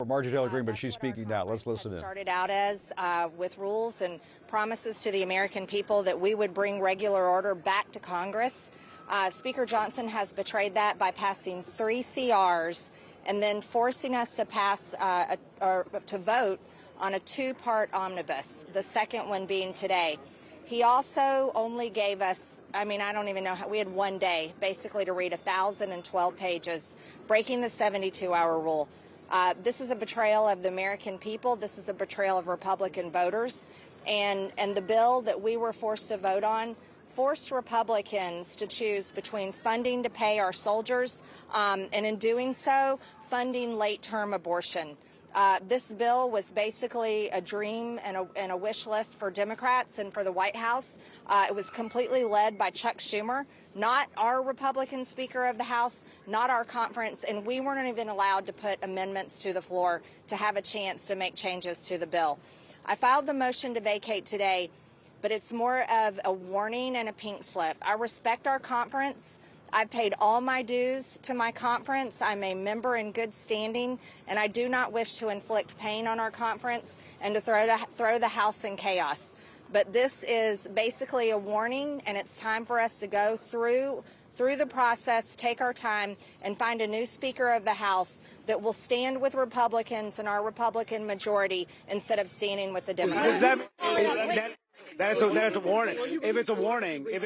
Marjorie Taylor Greene, but she's speaking now. Let's listen in. Started out as with rules and promises to the American people that we would bring regular order back to Congress. Speaker Johnson has betrayed that by passing 3 CRs and then forcing us to pass or to vote on a 2-part omnibus, the second one being today. He also only gave us, I don't even know how, we had 1 day basically to read 1,012 pages, breaking the 72-hour rule. This is a betrayal of the American people. This is a betrayal of Republican voters. And the bill that we were forced to vote on forced Republicans to choose between funding to pay our soldiers and in doing so, funding late-term abortion. This bill was basically a dream and a wish list for Democrats and for the White House. It was completely led by Chuck Schumer, not our Republican Speaker of the House, not our conference, and we weren't even allowed to put amendments to the floor to have a chance to make changes to the bill. I filed the motion to vacate today, but it's more of a warning and a pink slip. I respect our conference. I've paid all my dues to my conference. I'm a member in good standing, and I do not wish to inflict pain on our conference and to throw the House in chaos. But this is basically a warning, and it's time for us to go through the process, take our time, and find a new Speaker of the House that will stand with Republicans and our Republican majority instead of standing with the Democrats. That is a warning. If it's a warning, if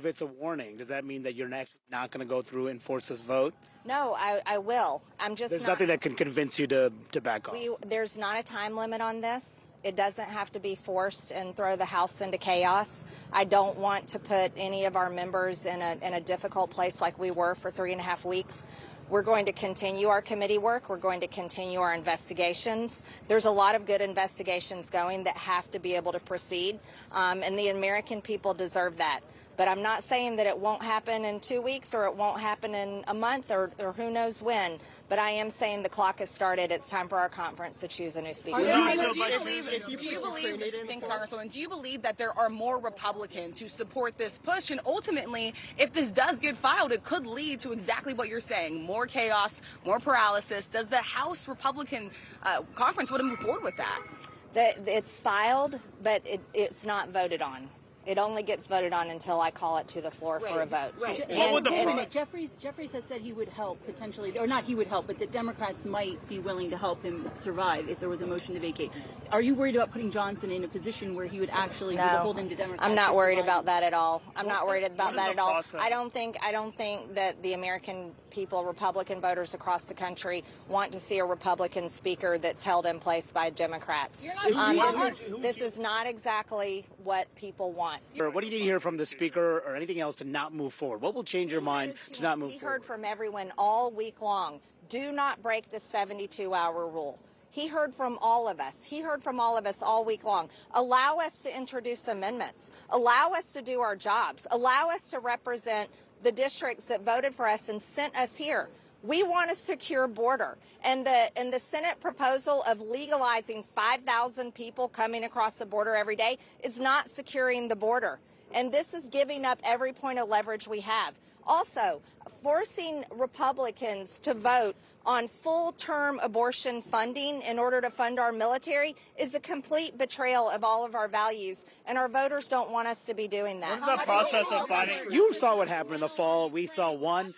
it's a warning, does that mean that you're not going to go through and force this vote? No, I will. There's nothing that can convince you to back off. There's not a time limit on this. It doesn't have to be forced and throw the House into chaos. I don't want to put any of our members in a difficult place like we were for 3.5 weeks. We're going to continue our committee work. We're going to continue our investigations. There's a lot of good investigations going that have to be able to proceed, and the American people deserve that. But I'm not saying that it won't happen in 2 weeks or it won't happen in a month or who knows when. But I am saying the clock has started. It's time for our conference to choose a new speaker. Do you believe that there are more Republicans who support this push? And ultimately, if this does get filed, it could lead to exactly what you're saying, more chaos, more paralysis. Does the House Republican conference want to move forward with that? It's filed, but it's not voted on. It only gets voted on until I call it to the floor for a vote. Right. Jeffries has said he would help potentially, or not he would help, but the Democrats might be willing to help him survive if there was a motion to vacate. Are you worried about putting Johnson in a position where he would actually be holding to Democrats? I'm not worried about that at all. I'm not worried about that at all. I don't think that the American people, Republican voters across the country, want to see a Republican speaker that's held in place by Democrats. This is not exactly what people want. What do you need to hear from the speaker or anything else to not move forward? What will change your mind to not move forward? He heard from everyone all week long. Do not break the 72-hour rule. He heard from all of us. He heard from all of us all week long. Allow us to introduce amendments. Allow us to do our jobs. Allow us to represent the districts that voted for us and sent us here. We want a secure border. And the Senate proposal of legalizing 5,000 people coming across the border every day is not securing the border. And this is giving up every point of leverage we have. Also, forcing Republicans to vote on full-term abortion funding in order to fund our military is a complete betrayal of all of our values, and our voters don't want us to be doing that. What's the process of finding? You saw what happened in the fall. We saw one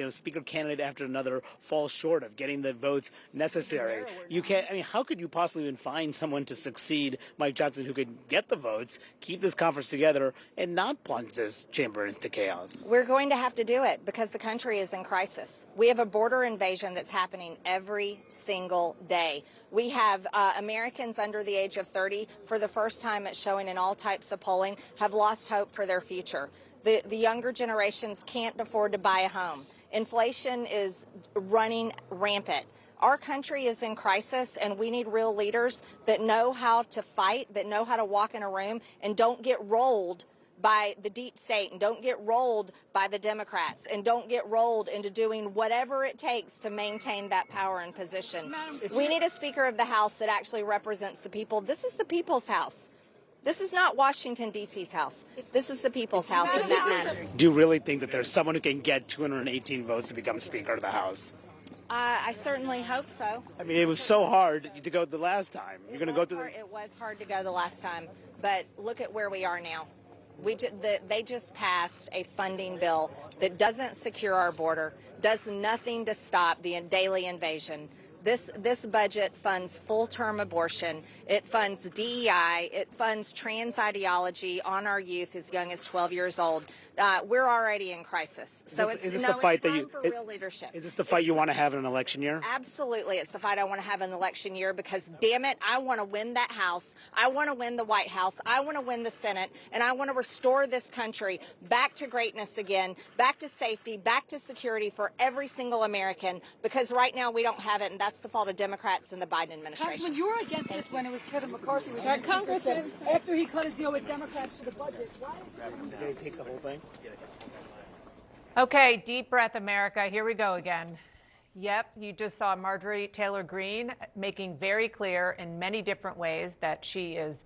speaker candidate after another fall short of getting the votes necessary. You can't. How could you possibly even find someone to succeed Mike Johnson who could get the votes, keep this conference together, and not plunge this chamber into chaos? We're going to have to do it because the country is in crisis. We have a border invasion that's happening every single day. We have Americans under the age of 30, for the first time it's showing in all types of polling, have lost hope for their future. The younger generations can't afford to buy a home. Inflation is running rampant. Our country is in crisis, and we need real leaders that know how to fight, that know how to walk in a room and don't get rolled by the deep state and don't get rolled by the Democrats and don't get rolled into doing whatever it takes to maintain that power and position. We need a Speaker of the House that actually represents the people. This is the people's house. This is not Washington, D.C.'s house. This is the people's house, and that matters. Do you really think that there's someone who can get 218 votes to become Speaker of the House? I certainly hope so. I mean, it was so hard to go the last time. You're going to go through It was hard to go the last time, but look at where we are now. They just passed a funding bill that doesn't secure our border, does nothing to stop the daily invasion. This budget funds full-term abortion. It funds DEI. It funds trans ideology on our youth as young as 12 years old. We're already in crisis. So is this the fight that you? for real leadership. Is this the fight you want to have in an election year? Absolutely, it's the fight I want to have in the election year because, damn it, I want to win that House. I want to win the White House. I want to win the Senate, and I want to restore this country back to greatness again, back to safety, back to security for every single American. Because right now we don't have it, and that's the fault of Democrats and the Biden administration. Congressman, you were against this when it was Kevin McCarthy. Congressman, after he cut a deal with Democrats for the budget. Why Did they take the whole thing? Okay, deep breath, America. Here we go again. Yep, you just saw Marjorie Taylor Greene making very clear in many different ways that she is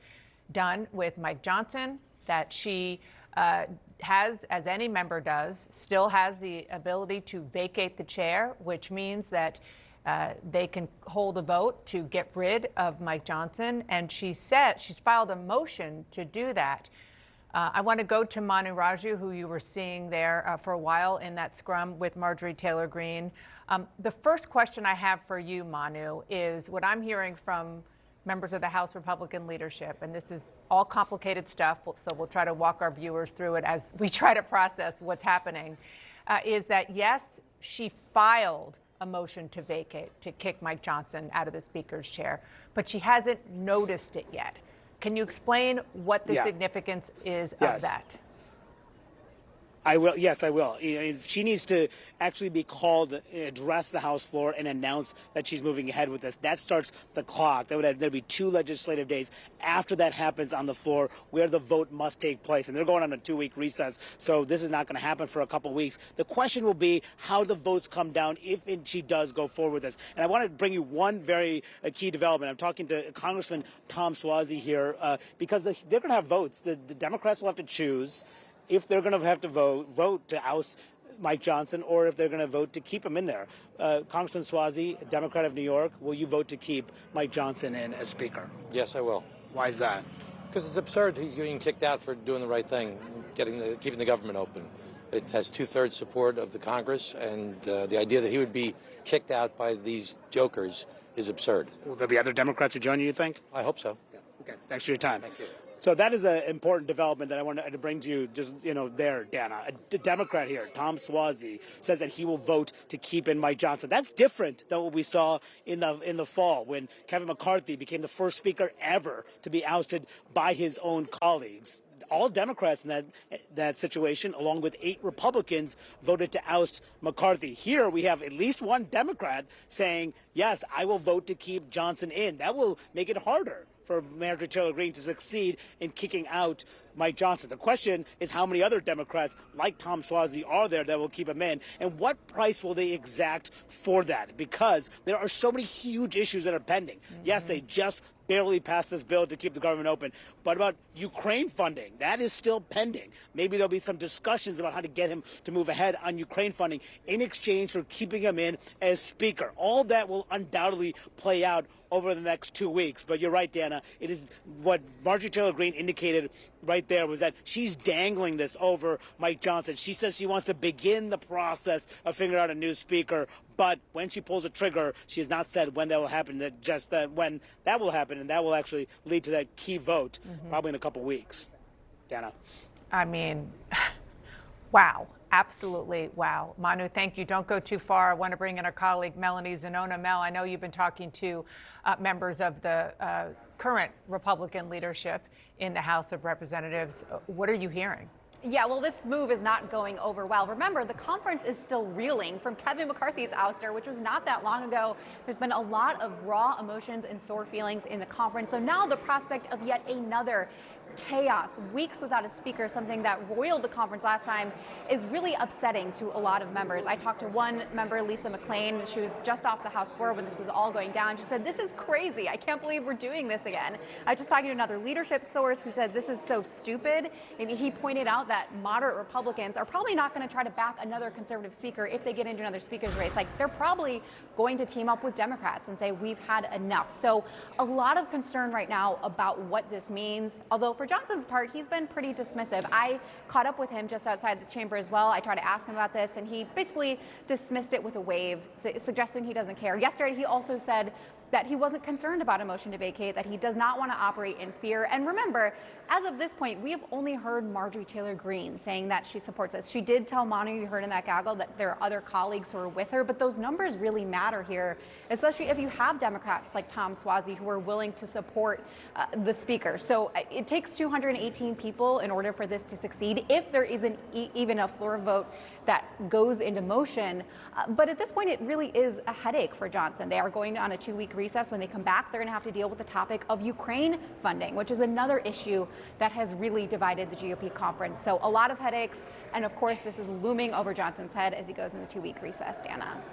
done with Mike Johnson, that she has, as any member does, still has the ability to vacate the chair, which means that they can hold a vote to get rid of Mike Johnson. And she said she's filed a motion to do that. I want to go to Manu Raju, who you were seeing there for a while in that scrum with Marjorie Taylor Greene. The first question I have for you, Manu, is what I'm hearing from members of the House Republican leadership, and this is all complicated stuff, so we'll try to walk our viewers through it as we try to process what's happening, is that, yes, she filed a motion to vacate, to kick Mike Johnson out of the Speaker's chair, but she hasn't noticed it yet. Can you explain what the significance is of that? I will. Yes, I will. She needs to actually be called, address the House floor, and announce that she's moving ahead with this. That starts the clock. There'd be 2 legislative days after that happens on the floor where the vote must take place. And they're going on a 2-week recess, so this is not going to happen for a couple of weeks. The question will be how the votes come down if she does go forward with this. And I want to bring you one very key development. I'm talking to Congressman Tom Suozzi here because they're going to have votes. The Democrats will have to choose if they're going to have to vote to oust Mike Johnson or if they're going to vote to keep him in there. Congressman Suozzi, Democrat of New York, will you vote to keep Mike Johnson in as Speaker? Yes, I will. Why is that? Because it's absurd. He's getting kicked out for doing the right thing, keeping the government open. It has 2/3 support of the Congress, and the idea that he would be kicked out by these jokers is absurd. Will there be other Democrats who join you think? I hope so. Okay, thanks for your time. Thank you. So that is an important development that I wanted to bring to you just, there, Dana. A Democrat here, Tom Suozzi, says that he will vote to keep in Mike Johnson. That's different than what we saw in the fall when Kevin McCarthy became the first speaker ever to be ousted by his own colleagues. All Democrats in that situation, along with 8 Republicans, voted to oust McCarthy. Here we have at least one Democrat saying, yes, I will vote to keep Johnson in. That will make it harder for Marjorie Taylor Greene to succeed in kicking out Mike Johnson. The question is how many other Democrats like Tom Suozzi are there that will keep him in, and what price will they exact for that? Because there are so many huge issues that are pending. Yes, they just barely passed this bill to keep the government open. But about Ukraine funding, that is still pending. Maybe there'll be some discussions about how to get him to move ahead on Ukraine funding in exchange for keeping him in as Speaker. All that will undoubtedly play out over the next 2 weeks. But you're right, Dana. It is what Marjorie Taylor Greene indicated right there was that she's dangling this over Mike Johnson. She says she wants to begin the process of figuring out a new Speaker. But when she pulls the trigger, she has not said when that will happen, when that will happen, and that will actually lead to that key vote, probably in a couple weeks. Dana. I mean, wow. Absolutely. Wow. Manu, thank you. Don't go too far. I want to bring in our colleague, Melanie Zanona. Mel, I know you've been talking to members of the current Republican leadership in the House of Representatives. What are you hearing? Yeah, well, this move is not going over well. Remember, the conference is still reeling from Kevin McCarthy's ouster, which was not that long ago. There's been a lot of raw emotions and sore feelings in the conference. So now the prospect of yet another chaos, weeks without a speaker, something that roiled the conference last time, is really upsetting to a lot of members. I talked to one member, Lisa McLean. She was just off the House floor when this is all going down. She said, "This is crazy. I can't believe we're doing this again." I was just talking to another leadership source who said, "This is so stupid." Maybe he pointed out that moderate Republicans are probably not going to try to back another conservative speaker if they get into another speaker's race. Like, they're probably going to team up with Democrats and say, we've had enough. So a lot of concern right now about what this means. Although for Johnson's part, he's been pretty dismissive. I caught up with him just outside the chamber as well. I tried to ask him about this, and he basically dismissed it with a wave, suggesting he doesn't care. Yesterday, he also said that he wasn't concerned about a motion to vacate, that he does not want to operate in fear. And remember, as of this point, we have only heard Marjorie Taylor Greene saying that she supports this. She did tell Manu, you heard in that gaggle, that there are other colleagues who are with her, but those numbers really matter here, especially if you have Democrats like Tom Suozzi who are willing to support the speaker. So it takes 218 people in order for this to succeed, if there isn't even a floor vote that goes into motion. But at this point, it really is a headache for Johnson. They are going on a 2-week recess. When they come back, they're going to have to deal with the topic of Ukraine funding, which is another issue that has really divided the GOP conference. So a lot of headaches. And of course, this is looming over Johnson's head as he goes into the 2-week recess, Dana.